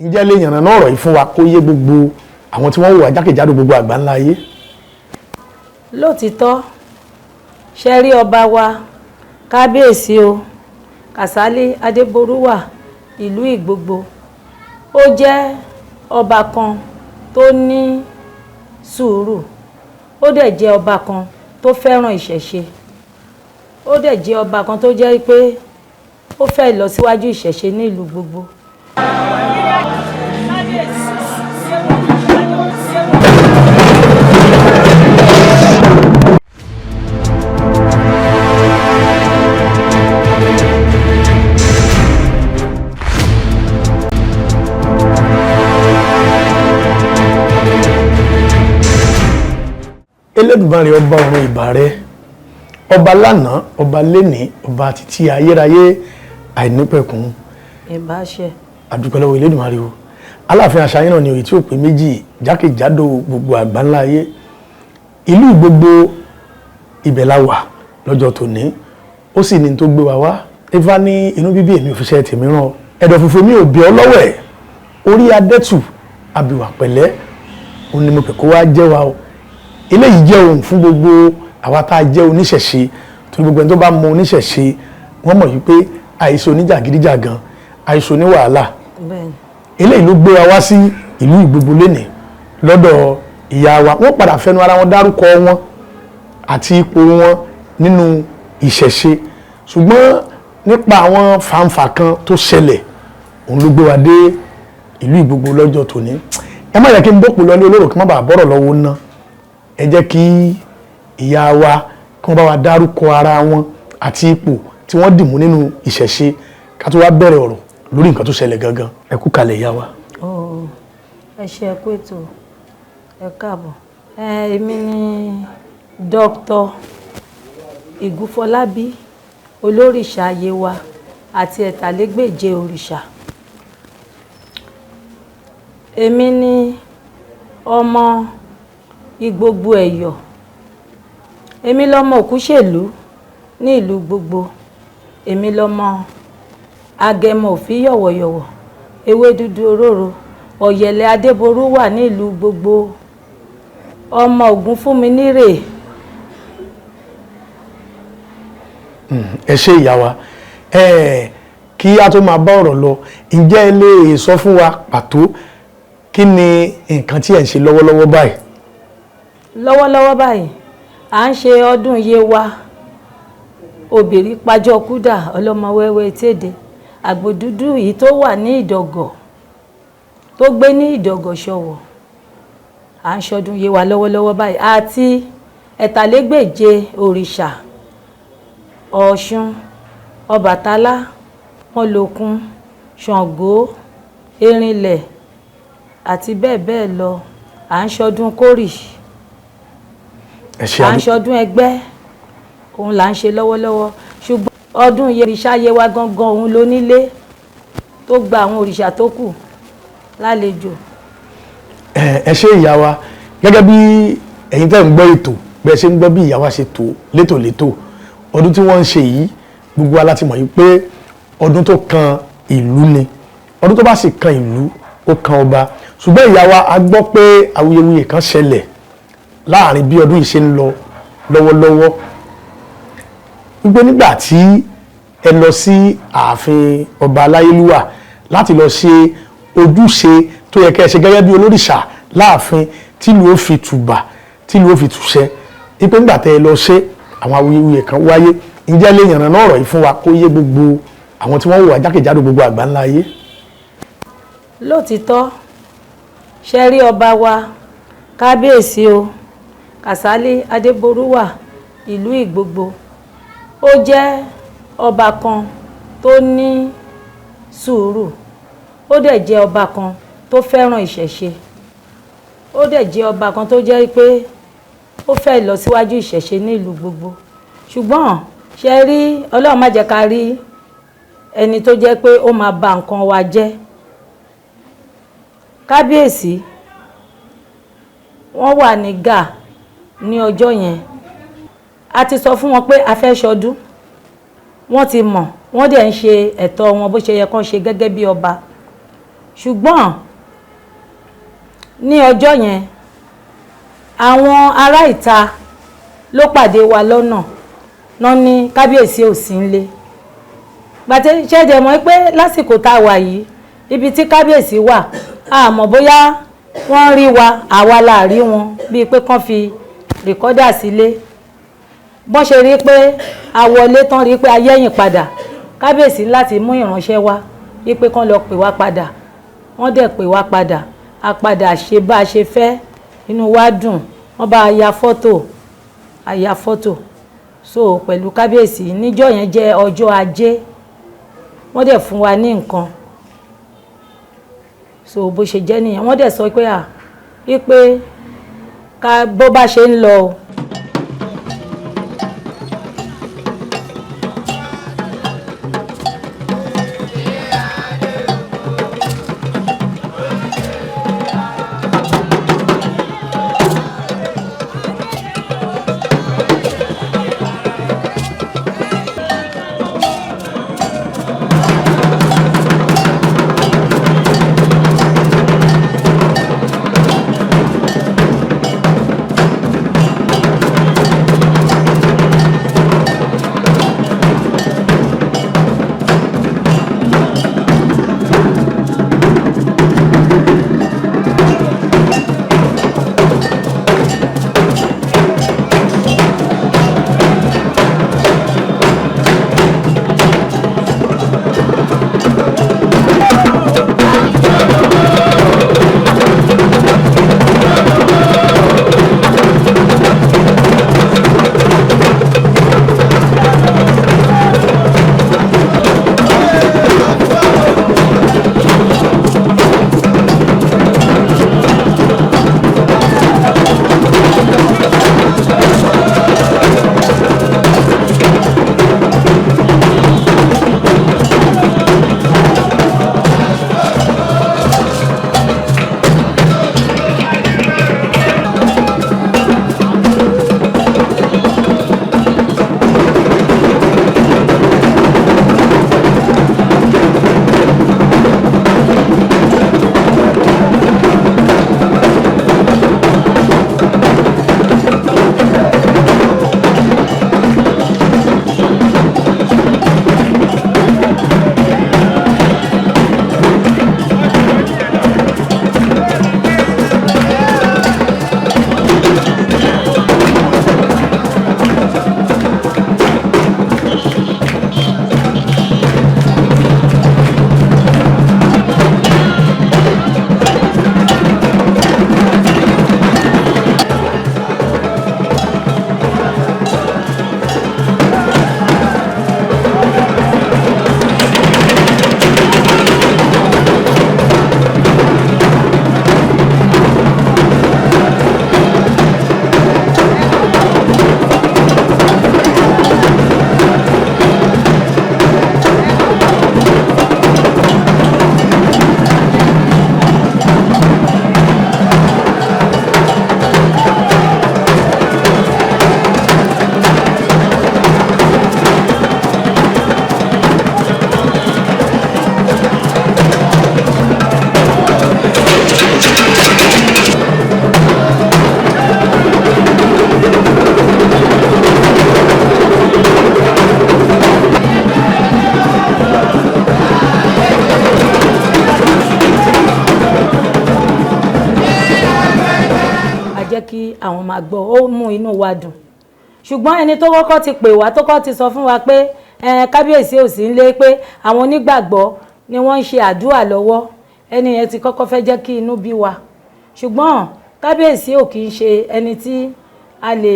ǹjẹ́ lè yànnà náà ọ̀rọ̀ yìí fún wa kó yé gbogbo àwọn tí wọ́n wò wá jákèjádò gbogbo àgbáńlá ayé. lótìtọ́ ṣe rí ọba wa kábíyèsí o Kàsálí Adéborúwà ìlú Ìgbogbo ó jẹ́ ọba kan tó ní sùúrù, ó dẹ̀ jẹ́ ọba kan tó fẹ́ràn ìṣẹ̀ṣe, ó dẹ̀ jẹ́ ọba kan tó jẹ́ pé ó fẹ́ ìlọsíwájú ìṣẹ̀ṣe ní ìlú gbogbo. Elédùmarè ọba ọ̀run ìbà rẹ, ọba lánàá, ọba lénìí, ọba títí ayérayé àìnípẹ̀kun. ìbáṣẹ. àdúpẹ́ lọ́wọ́ Elédùmarè o. Aláàfin àṣàyàn náà ni òye tí ó pé méjì jákèjádò gbogbo àgbáńlá ayé. Ìlú Ìgbogbo ibẹ̀ la wà lọ́jọ́ tòní, ó sì ní tó gbé wa wá. Ifá ní inú bíbí èmi ò fi ṣe tèmi rán, ẹ̀dọ̀ fùfú mi ò bí ọ lọ́wọ́ ẹ̀, orí adẹ́tù abìwà pẹ̀lẹ́ òun ni mo pẹ̀ kó wá jẹ́ wa o. Eléyìí jẹ́ ohun fún gbogbo àwa tá a jẹ́ oníṣẹ̀ṣe, tó gbogbo ẹni tó bá mọ oníṣẹ̀ṣe wọ́n mọ̀ wípé àìsàn oníjàgídíjàgan, àìsàn ní wàhálà. Eléyìí ló gbé wa wá sí ìlú Ìgbogbo lénìí lọ́dọ̀ ìyá wa. Wọ́n padà fẹnu ara wọn dárúkọ wọn àti ipò wọn nínú ìṣẹ̀ṣe, ṣùgbọ́n nípa àwọn fàǹfà kan tó ṣẹlẹ̀ òun ló gbé wa dé ìlú Ìgbogbo lọ́jọ́ tòní. Ẹ má yẹ kí n bọ́pọ̀ lọ ní olóró kí n má bàa bọ́rọ̀ lọ́wọ́ ná. Ẹ jẹ́ kí ìyá wa kí wọ́n bá wa dárúkọ ara wọn àti ipò tí wọ́n dìmú nínú ìṣẹ̀ṣe ká tó wá bẹ̀rẹ̀ ọ̀rọ̀ lórí nǹkan tó ṣẹlẹ̀ gangan. Ẹ kú kalẹ̀ ìyá wa. ẹ ṣe ẹ kú ètò, ẹ káàbọ̀. Èmi ni Dr. Ìgúnfọlábí olórìṣà Yewa àti ẹ̀tàlégbèje òrìṣà. Èmi ni ọmọ Ìgbogbo Ẹ̀yọ̀, èmi lọmọ Òkúṣèlú ní ìlú Gbogbo, èmi lọmọ Agẹmọ òfin yọ̀wọ̀yọ̀wọ̀ ewé dúdú òróró Ọ̀yẹ̀lẹ̀ Adéborúwà ní ìlú Gbogbo, ọmọ Ògúnfúnminírè. Ẹ ṣé ìyá wa. Kí a tó máa bá ọ̀rọ̀ lọ, ǹjẹ́ ẹ lè sọ fún wa pàtó kí ni nǹkan tí ẹ̀ ń ṣe lọ́wọ́lọ́wọ́ báyìí? Lọ́wọ́lọ́wọ́ báyìí à ń ṣe ọdún Yewa, obìnrin pàjọ kúdà ọlọ́mọ wẹ́wẹ́ tèdè, àgbò dúdú yìí tó wà ní Ìdọ̀gọ̀ tó gbé ní Ìdọ̀gọ̀ Ṣọ̀wọ̀. À ń ṣọdún Yewa lọ́wọ́lọ́wọ́ báyìí àti ẹ̀tàlégbèje òrìṣà Ọ̀ṣun, Ọbàtálá, Mọ́lòkun, Ṣàngó, Erinlẹ̀ àti bẹ́ẹ̀ bẹ́ẹ̀ lọ. À ń ṣọdún Kórì, à ń ṣọdún Ẹgbẹ́, òun là ń ṣe lọ́wọ́lọ́wọ́. Ṣùgbọ́n ọdún òrìṣà Yewa gangan òun ló nílé tó gba àwọn òrìṣà tó kù lálejò. Ẹ ṣé ìyá wa, gẹ́gẹ́ bí ẹ̀yin tẹ́ ń gbọ́ ètò bẹ́ẹ̀ ṣe ń gbọ́ bí ìyá wa ṣe tó létòlétò, ọdún tí wọ́n ń ṣe yìí gbogbo wa láti mọ̀ yìí pé ọdún tó kan ìlú ni, ọdún tó bá sì kan ìlú ó kan ọba. Ṣùgbọ́n ìyá wa a gbọ́ pé awuyewuye kan ṣẹlẹ̀ láàrin bí ọdún yìí ṣe ń lọ lọ́wọ́lọ́wọ́, wípé nígbà tí ẹ lọ sí ààfin ọba Aláyélúwà láti lọ ṣe ojúṣe tó yẹ kẹ́ ẹ ṣe gẹ́gẹ́ bí olórìṣà láàfin tílùú ó fi tùbà tílùú ó fi tùṣẹ́, wípé nígbà tẹ́ ẹ lọ ṣe àwọn awuyewuye kan wáyé. Ǹjẹ́ lè yànnà náà ọ̀rọ̀ yìí fún wa kó yé gbogbo àwọn tí wọ́n wò wá jákèjádò gbogbo àgbáńlá ayé. Lótìtọ́ ṣe rí ọba wa kábíyèsí o Kàsálí Adéborúwà ìlú Ìgbogbo, ó jẹ́ ọba kan tó ní sùúrù, ó dẹ̀ jẹ́ ọba kan tó fẹ́ràn ìṣẹ̀ṣe, ó dẹ̀ jẹ́ ọba kan tó jẹ́ pé ó fẹ́ ìlọsíwájú ìṣẹ̀ṣe ní ìlú Gbogbo. Ṣùgbọ́n ṣe rí Ọlọ́run má jẹ́ ká rí ẹni tó jẹ́ pé ó máa ba nǹkan wa jẹ́. Kábíyèsí wọ́n wà ní Gà ní ọjọ́ yẹn, a ti sọ fún wọn pé a fẹ́ ṣọdún, wọ́n ti mọ̀, wọ́n dẹ̀ ń ṣe ẹ̀tọ́ wọn bó ṣe yẹ kán ṣe gẹ́gẹ́ bí ọba. ṣùgbọ́n ní ọjọ́ yẹn àwọn ará ìta ló pàdé wa lọ́nà náà ní kábíyèsí ò sí nílé gbàtẹ́ ṣẹ́jẹ̀ mọ́ pé lásìkò tá a wà yìí ibi tí kábíyèsí wà a mọ̀ bóyá wọ́n rí wa àwa la rí wọn bíi pé kán fi rìkọ́dà sílé bọ́n ṣe rí pé a wọlé tán rí pé a yẹ̀yìn padà kábíyèsí láti mú ìránṣẹ́ wá wípé kán lọ pè wá padà wọ́n dẹ̀ pè wá padà a padà ṣe bá a ṣe fẹ́ inú wa dùn wọ́n bá a ya fọ́tò so pẹ̀lú kábíyèsí níjọ́ yẹn jẹ́ ọjọ́ ajé wọ́n dẹ̀ fún wa ní nǹkan so bó ṣe jẹ́ nìyẹn wọ́n dẹ̀ sọ pé wípé ká bó bá ṣe ń lọ o. kí àwọn máa gbọ́, ó mú inú wa dùn. Ṣùgbọ́n ẹni tó kọ́kọ́ ti pè wá tó kọ́ ti sọ fún wa pé kábíyèsí ò sí nílé, pé àwọn onígbàgbọ́ ni wọ́n ń ṣe àdúrà lọ́wọ́, ẹni yẹn ti kọ́kọ́ fẹ́ jẹ́ kí inú bí wa. Ṣùgbọ́n kábíyèsí ò kì í ṣe ẹni tí a lè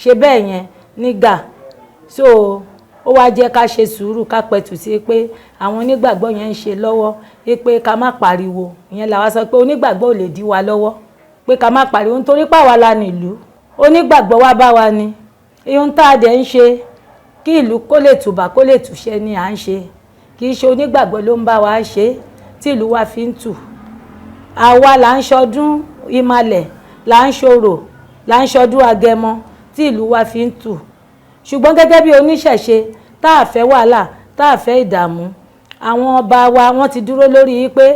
ṣe bẹ́ẹ̀ yẹn nígbà, so ó wá jẹ́ ká ṣe sùúrù, ká pẹ̀tù sí pé àwọn onígbàgbọ́ yẹn ń ṣe lọ́wọ́, pé ká má pariwo. Ìyẹn làwa sọ pé onígbàgbọ́ ò lè dí wa lọ́wọ́, pé ká má pariwo nítorí pàwa la nílùú, onígbàgbọ́ wá bá wa ni. Ihun tá a dẹ̀ ń ṣe kí ìlú kó lè tùbà kó lè tùṣẹ́ ni à ń ṣe, kì í ṣe onígbàgbọ́ ló ń bá wa ṣe tí ìlú wa fi ń tù. Àwa là ń ṣọdún ìmàlẹ̀, là ń ṣorò, là ń ṣọdún agẹmọ tí ìlú wa fi ń tù. Ṣùgbọ́n gẹ́gẹ́ bí oníṣẹ̀ṣe tá a fẹ́ wàhálà, tá a fẹ́ ìdààmú, àwọn ọba wa wọ́n ti dúró lórí pé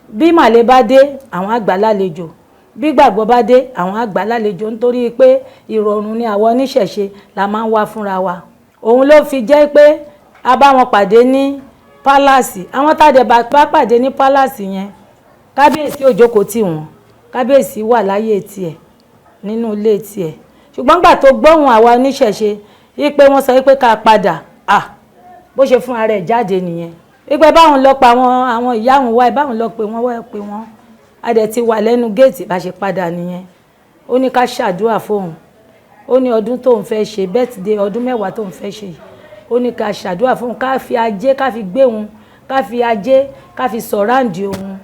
bí màlẹ́ bá dé àwọn àgbà lálejò, bí gbàgbọ́ bá dé àwọn àgbà lálejò, nítorí pé ìrọ̀rùn ni àwọn oníṣẹ̀ṣe la máa ń wá fúnra wa. Òun ló fi jẹ́ pé a bá wọn pàdé ní pálásì. Àwọn tàdé bá pàdé ní pálásì yẹn, kábíyèsí ò jókòó tì wọ́n, kábíyèsí wà láyé tiẹ̀ nínú ilé tiẹ̀. Ṣùgbọ́n gbà tó gbóhùn àwa oníṣẹ̀ṣe wípé wọ́n sọ wípé ká padà, bó ṣe fún ara ẹ̀ jáde nìyẹn. Wípé báwọn lọ pa àwọn ìyá àwọn wá, báwọn lọ pé wọ́n a dẹ̀ ti wà lẹ́nu géètì bá ṣe padà nìyẹn. Ó ní ká ṣàdúrà fóun, ó ní ọdún tóun fẹ́ ṣe birthday ọdún 10 tóun fẹ́ ṣe, ó ní ká ṣàdúrà fóun, ká fi ajé ká fi gbé òun, ká fi ajé ká fi sọ̀ráǹdì òun.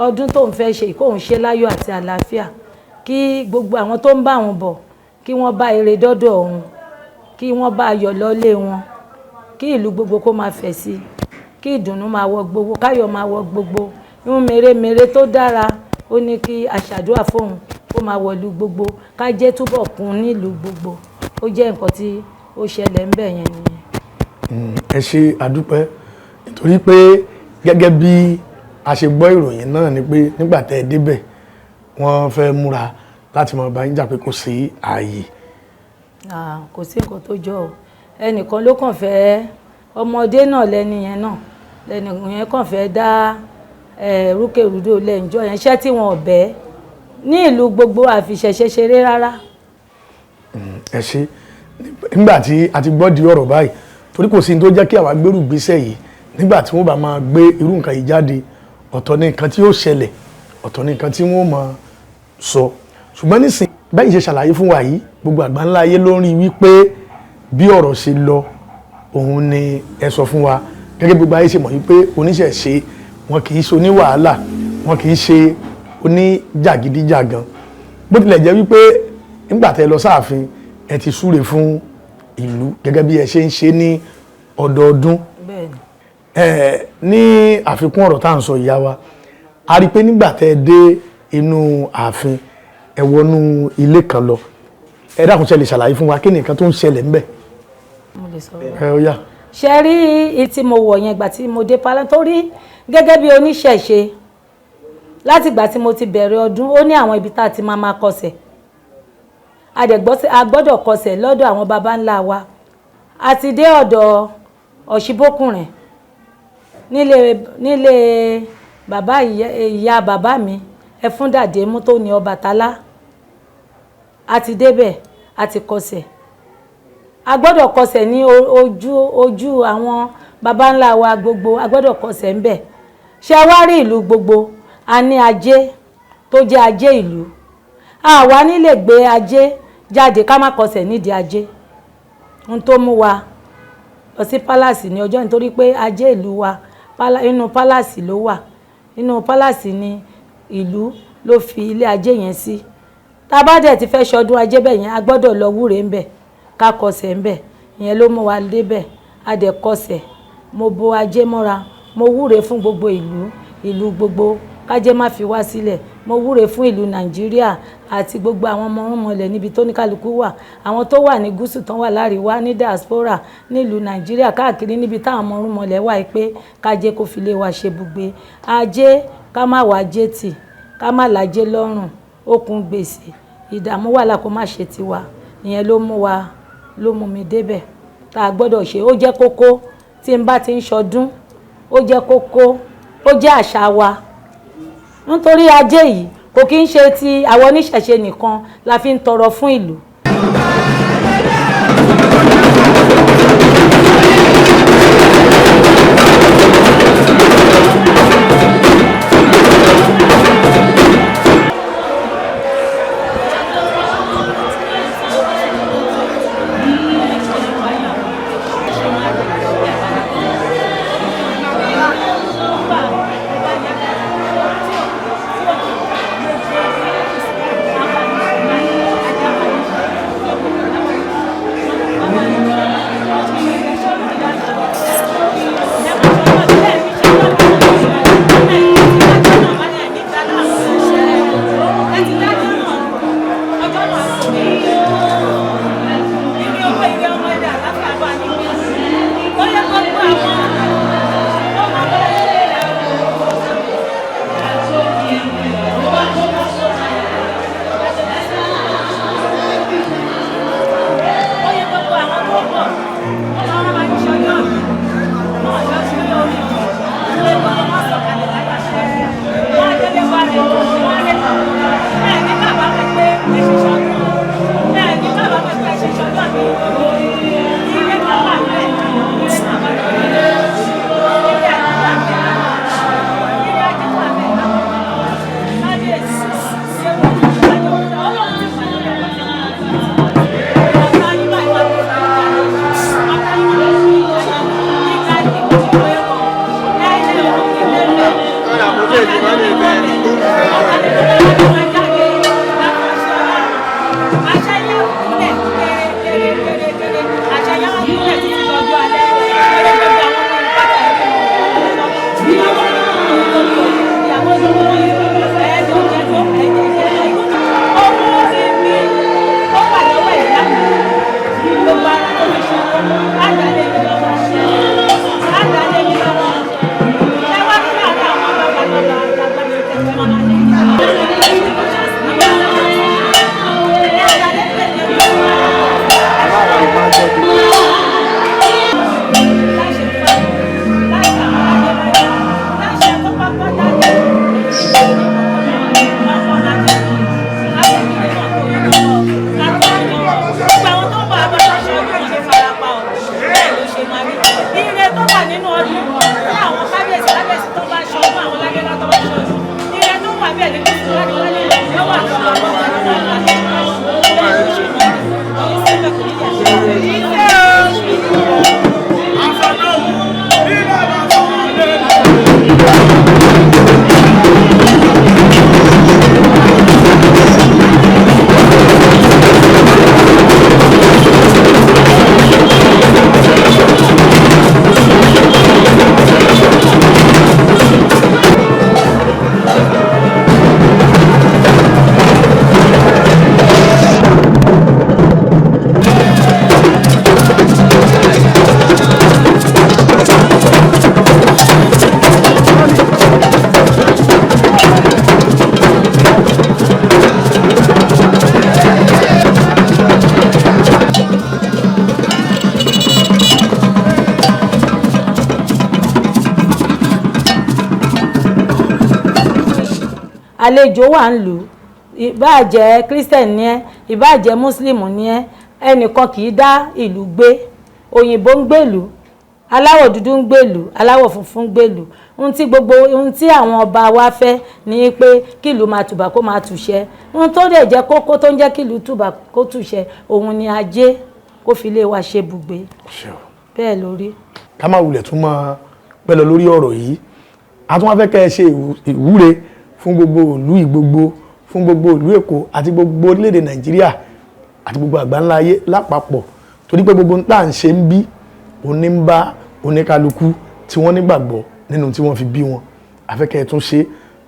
Ọdún tóun fẹ́ ṣe kóun ṣe láyọ̀ àti àlàáfíà, kí gbogbo àwọn tó ń bá wọn bọ̀ kí wọ́n bá ire dọ́dọ̀ òun, kí wọ́n bá ayọ̀ lọ́lé wọn, kí ìlú gbogbo kó máa fẹ̀ sí, kí ìdùnnú máa wọ gbogbo, káyọ̀ máa wọ gbogbo. Ihun mèremère tó dára ó ní kí aṣàdúrà fóun kó máa wọ̀lú gbogbo, ká jẹ́ túbọ̀ kún nílùú gbogbo. Ó jẹ́ nǹkan tí ó ṣẹlẹ̀ ń bẹ̀ yẹn nìyẹn. Ẹ ṣe àdúpẹ́, nítorí pé gẹ́gẹ́ bí a ṣe gbọ́ ìròyìn náà ni pé nígbà tẹ́ ẹ débẹ̀ wọ́n fẹ́ múra láti máa bá yín jà pé kò sí ààyè. Kò sí nǹkan tó jọ o, ẹnìkan ló kàn fẹ́, ọmọdé náà lẹ́ni yẹn kàn fẹ́ dá rúkèrúdò lẹ́njọ́ yẹn, iṣẹ́ tí wọn ò bẹ́ ní ìlú gbogbo àfiṣẹ̀ṣe ṣeré rárá. Ẹ ṣe, nígbà tí a ti gbọ́ di ọ̀rọ̀ báyìí, torí kò sí ní tó jẹ́ kí àwa gbérù gbésẹ̀ yìí, nígbà tí wọ́n bá máa gbé irú nǹkan yìí jáde, ọ̀tọ̀ ní nǹkan tí yóò ṣẹlẹ̀, ọ̀tọ̀ ní nǹkan tí wọ́n máa sọ. Ṣùgbọ́n nísìn bẹ́ẹ̀ ṣe ṣàlàyé fún wa yìí, gbogbo àgbáńlá ayé ló ń rí wípé bí ọ̀rọ̀ ṣe lọ òun ni ẹ sọ fún wa, gẹ́gẹ́ gbogbo ayé ṣe mọ̀ wípé oníṣẹ̀ṣe wọn kì í ṣe oníwàhálà, wọn kì í ṣe oníjàgídíjàgan. Bó tilẹ̀ jẹ́ wípé nígbà tẹ́ lọ sáàfin ẹ ti súre fún ìlú gẹ́gẹ́ bí ẹ ṣe ń ṣe ní ọdọọdún. Ní àfikún ọ̀rọ̀ tá à ń sọ ìyá wa, a rí i pé nígbà tẹ́ dé inú ààfin ẹ wọnú ilé kan lọ, ẹ dákun ṣe lè ṣàlàyé fún wa kí ni nǹkan tó ń ṣẹlẹ̀ ńbẹ̀. Mo lè sọ ó yá. Ṣe rí tí mo wọ̀ yẹn ìgbà tí mo dé pálá, torí gẹ́gẹ́ bí oníṣẹ̀ṣe láti ìgbà tí mo ti bẹ̀rẹ̀ ọdún ó ní àwọn ibi tá a ti máa kọsẹ̀. A gbọ́dọ̀ kọsẹ̀ lọ́dọ̀ àwọn baba ńlá wa. A ti dé ọ̀dọ̀ Ọ̀ṣibókùnrin nílé bàbá ìyá bàbá mi Ẹfúndàdémú tó ní Ọbàtálá. A ti débẹ̀, a ti kọsẹ̀. A gbọ́dọ̀ kọsẹ̀ ní ojú àwọn baba ńlá wa gbogbo, a gbọ́dọ̀ kọsẹ̀ ńbẹ̀. Ṣé wá rí ìlú gbogbo, a ní ajé tó jẹ́ ajé ìlú. A wá nílé gbé ajé jáde ká má kọsẹ̀ nídìí ajé. Ohun tó mú wa lọ sí pálásì ní ọjọ́ nítorí pé ajé ìlú wa inú pálásì ló wà. Inú pálásì ni ìlú ló fi ilé ajé yẹn sí. Tá bá dẹ̀ ti fẹ́ ṣọdún ajé bẹ̀ yẹn, a gbọ́dọ̀ lọ wúre ńbẹ̀ ká kọsẹ̀ ńbẹ̀. Ìyẹn ló mú wa débẹ̀, a dẹ̀ kọsẹ̀. Mo bo ajé mọ́ra, mo wúre fún gbogbo ìlú gbogbo kájé má fi wá sílẹ̀. Mo wúre fún ìlú Nàìjíríà àti gbogbo àwọn ọmọ orúnmọlẹ̀ níbi tó ní kálukú wà, àwọn tó wà ní gúúsù tán wà láríwá ní diaspora nílùú Nàìjíríà káàkiri níbi táwọn ọmọ orúnmọlẹ̀ wà pé kájé kó fi lé wa ṣe bùgbé. Ajé ká má wá jé tì, ká má lájé lọ́rùn, okùn gbèsè, ìdààmú wàhálà kó má ṣe tiwa. Ìyẹn ló mú mi débẹ̀ tá a gbọ́dọ̀ ṣe. Ó jẹ́ kókó tí n bá ti ń ṣọdún, ó jẹ́ kókó, ó jẹ́ àṣà wa. Nítorí ajé yìí kò kí ń ṣe ti àwọn oníṣẹ̀ṣe nìkan la fi ń tọrọ fún ìlú. àlejò wà ń lù ìbáà jẹ́ Christian ni ẹ́ ìbáà jẹ́ Muslim ni ẹ́ ẹnìkan kì í dá ìlú gbé òyìnbó ń gbèlú aláwọ̀ dúdú ń gbèlú aláwọ̀ funfun ń gbèlú ohun tí àwọn ọba wa fẹ́ ni pé kí ìlú máa tùbà kó máa tùṣẹ́ ohun tó dẹ̀ jẹ́ kókó tó ń jẹ́ kí ìlú tùbà kó tùṣẹ́ òun ni ajé kó fi lè wa ṣe bùgbé bẹ́ẹ̀ lórí. ká má wulẹ̀ tún máa pẹ́ lọ lórí ọ̀rọ̀ yìí a tún wá fẹ́ kẹ́ ẹ ṣe ìwúre fún gbogbo ìlú Ìgbogbo fún gbogbo ìlú Èkó àti gbogbo orílẹ̀-èdè Nàìjíríà àti gbogbo àgbáńlá ayé lápapọ̀ torí pé gbogbo tá à ń ṣe ń bí òní ń bá oníkálukú tí wọ́n nígbàgbọ́ nínú tí wọ́n fi bí wọn afẹ́kẹ́ tún ṣe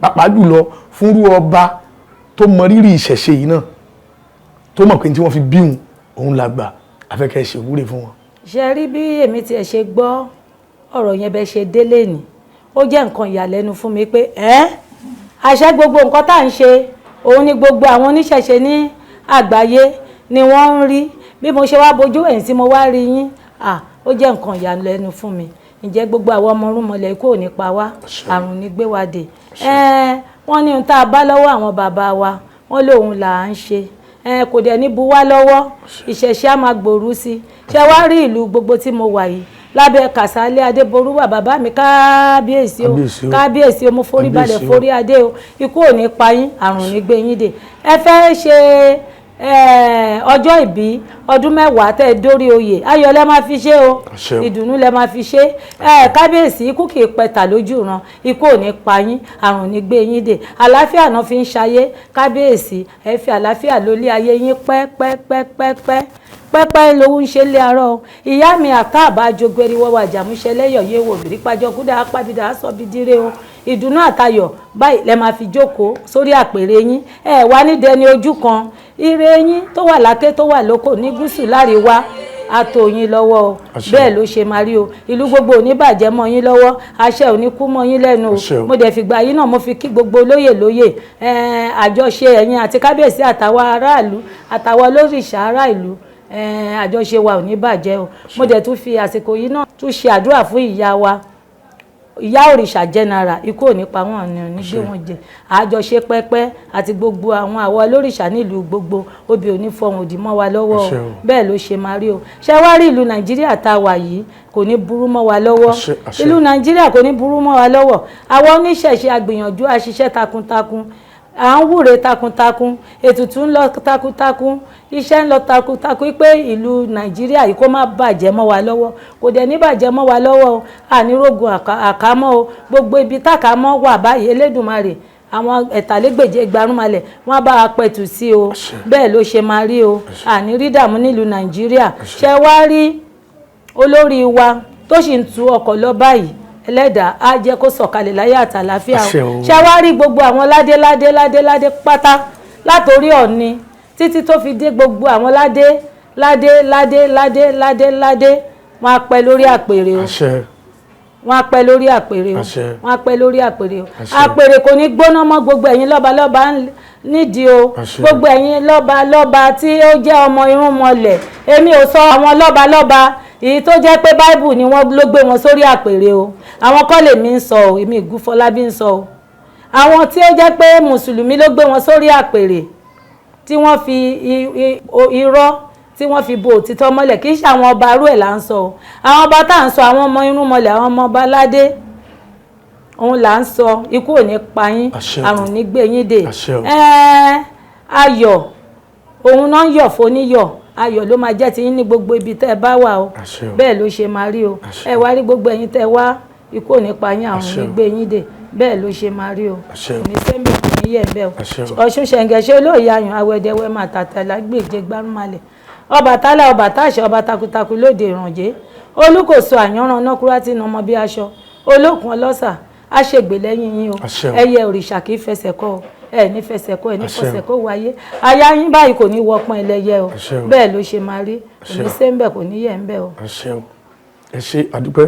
pàápàá jùlọ fúnrú ọba tó mọ rírì ìṣẹ̀ṣe yìí náà tó mọ̀ pé tí wọ́n fi bí òun làgbà afẹ́kẹ́ ṣe ìwúre fún wọn. ṣe rí bí èmi tiẹ̀ ṣe gbọ́ ọ̀rọ̀ yẹn bẹ́ẹ̀ ṣe délé ni ó jẹ́ nǹkan ìyàlẹ́nu fún mi pé àṣẹ gbogbo nǹkan tá à ń ṣe òun ni gbogbo àwọn oníṣẹ̀ṣe ní àgbáyé ni wọ́n ń rí bí mo ṣe wá bojú ẹ̀yìn tí mo wá rí yín ó jẹ́ nǹkan ìyàlẹ́nu fún mi ǹjẹ́ gbogbo àwọn ọmọ orúnmọlẹ̀ kò ní pa wá àrùn ní gbé wa dé wọ́n ní ohun tá a bá lọ́wọ́ àwọn bàbá wa wọ́n lóun là ń ṣe kò dẹ̀ ní bu wá lọ́wọ́ ìṣẹ̀ṣe á máa gbòòrú sí ṣé wá rí ìlú gbogbo tí mo wà yìí lábẹ́ Kàsálí Adéborúwà bàbá mi kábíyèsí o kábíyèsí o mo forí balẹ̀ forí adé o ikú ò ní pa yín àrùn ní gbé yín dé ẹ fẹ́ ṣe ọjọ́ ìbí ọdún 10 tẹ́ dórí oyè ayọ̀ lẹ máa fi ṣe o ìdùnnú lẹ máa fi ṣe kábíyèsí ikú kì í pẹ̀tà lójú ran ikú ò ní pa yín àrùn ní gbé yín dé àlàáfíà náà fi ń ṣayé kábíyèsí ẹ fi àlàáfíà lólé ayé yín pẹ́pẹ́ lówó ń ṣe lé arọ́ ìyá mi àkáàbá jogberi wọ́wọ́ àjàmúṣẹ́ lẹ́yọ̀ yé wò rí pàjọ kúdà apábídà aṣọ bídíré o ìdùnnú àtayọ̀ báyìí lẹ máa fi jókòó sórí àpèrè yín wá ní dẹni ojú kan ire yín tó wà láké tó wà lóko ní gúúsù láríwá àtò yín lọ́wọ́ o bẹ́ẹ̀ ló ṣe máa rí o ìlú gbogbo ò ní bàjẹ́ mọ́ yín lọ́wọ́ àṣẹ ò ní kú mọ́ yín lẹ́nu o mo dẹ̀ fìgbà yín náà mo fi kí gbogbo lóyè àjọṣe ẹ̀yin àti kábíyèsí àtàwọn aráàlú àtàwọn olóríṣà ará ìlú àjọṣe wa ò ní bàjẹ́ o mo dẹ̀ tún fi àsìkò yìí náà tún ṣe àdúrà fún ìyá wa ìyá òrìṣà general ikú ò ní pa wọ́n ní onígbé wọn jẹ àjọṣe pẹ́pẹ́ àti gbogbo àwọn àwa olóríṣà nílùú gbogbo obì ò ní fọhùn òdì mọ́ wa lọ́wọ́ o bẹ́ẹ̀ ló ṣe máa rí o ṣé wá rí ìlú Nàìjíríà tá a wà yìí kò ní burú mọ́ wa lọ́wọ́ ìlú Nàìjíríà kò ní burú mọ́ wa lọ́wọ́ àwọn oníṣẹ̀ṣe àgbìyànjú àṣiṣẹ́ takuntakun à ń wúre takuntakun ètùtù ń lọ takuntakun iṣẹ́ ń lọ takuntakun pé ìlú Nàìjíríà yìí kó má bàjẹ́ mọ́ wa lọ́wọ́ kò dẹ̀ ní bàjẹ́ mọ́ wa lọ́wọ́ o ànírógun àkámọ́ o gbogbo ibi tákàmọ́ wà báyìí Elédùmarè àwọn ẹ̀tàlégbèje gbarúmalẹ̀ wọ́n bá a pẹ̀tù sí o bẹ́ẹ̀ ló ṣe máa rí o àní rí dààmú nílùú Nàìjíríà ṣe wá rí olórí wa tó sì ń tu ọkọ̀ lọ báyìí ẹlẹ́dàá á jẹ́ kó sọ̀kalẹ̀ láyé àtàlàáfíà o ṣe wá rí gbogbo àwọn ládé pátá látòrí Ọ̀ọ̀ni títí tó fi dé gbogbo àwọn ládé wọ́n á pẹ́ lórí àpèrè o wọ́n á pẹ́ lórí àpèrè o wọ́n á pẹ́ lórí àpèrè o àpèrè kò ní gbóná mọ́ gbogbo ẹ̀yin lọ́balọ́ba nídìí o gbogbo ẹ̀yin lọ́balọ́ba tí ó jẹ́ ọmọ irúnmọlẹ̀ èmi ò sọ àwọn lọ́balọ́ba èyí tó jẹ́ pé báìbù ni wọ́n ló gbé wọn sórí àpèrè o àwọn kọ́ lèmi ń sọ o èmi Ìgúnfọlábí ń sọ o àwọn tí ó jẹ́ pé mùsùlùmí ló gbé wọn sórí àpèrè tí wọ́n fi irọ́ tí wọ́n fi bo òtítọ́ mọ́lẹ̀ kì í ṣe àwọn ọba arú ẹ̀ là ń sọ o àwọn ọba tá à ń sọ àwọn ọmọ irúnmọlẹ̀ àwọn ọmọ ọba aládé òun là ń sọ ikú ò ní pa yín àrùn ní gbé yín dè ayọ̀ òun náà ń yọ̀ fóníyọ̀ ayọ̀ ló máa jẹ́ ti yín ní gbogbo ibi tẹ́ ẹ bá wà o bẹ́ẹ̀ ló ṣe máa rí o ẹ wá rí gbogbo ẹ̀yin tẹ́ wá ikú ò ní pa yín àrùn ní gbé yín dè bẹ́ẹ̀ ló ṣe máa rí o ní sẹ́mi kò ní yẹ̀ bẹ́ẹ̀ o Ọ̀ṣun ṣẹ̀ǹgẹ̀ṣẹ̀ olóòye ayùn awẹ́dẹ́wẹ́ máa tàtàlá gbèjẹ gbárùmalẹ̀ Ọbàtálá ọba táṣẹ ọba takuntakun lóde ìrànjẹ Olúkòso àyànràn nákúrá tí nà ọmọ bí aṣọ olókun ọlọ́sà á ṣègbè lẹ́yìn yín o ẹyẹ òrìṣà kì í fẹsẹ̀ kọ́ ẹ ní fẹsẹ̀ kọ́ ẹ ní fẹsẹ̀ kọ́ wáyé aya yín báyìí kò ní wọpọ́n ẹlẹ́yẹ o bẹ́ẹ̀ ló ṣe máa rí kò ní sẹ́ńbẹ̀ kò ní yẹ̀ ń bẹ̀ o. ẹ ṣé àdúpẹ́.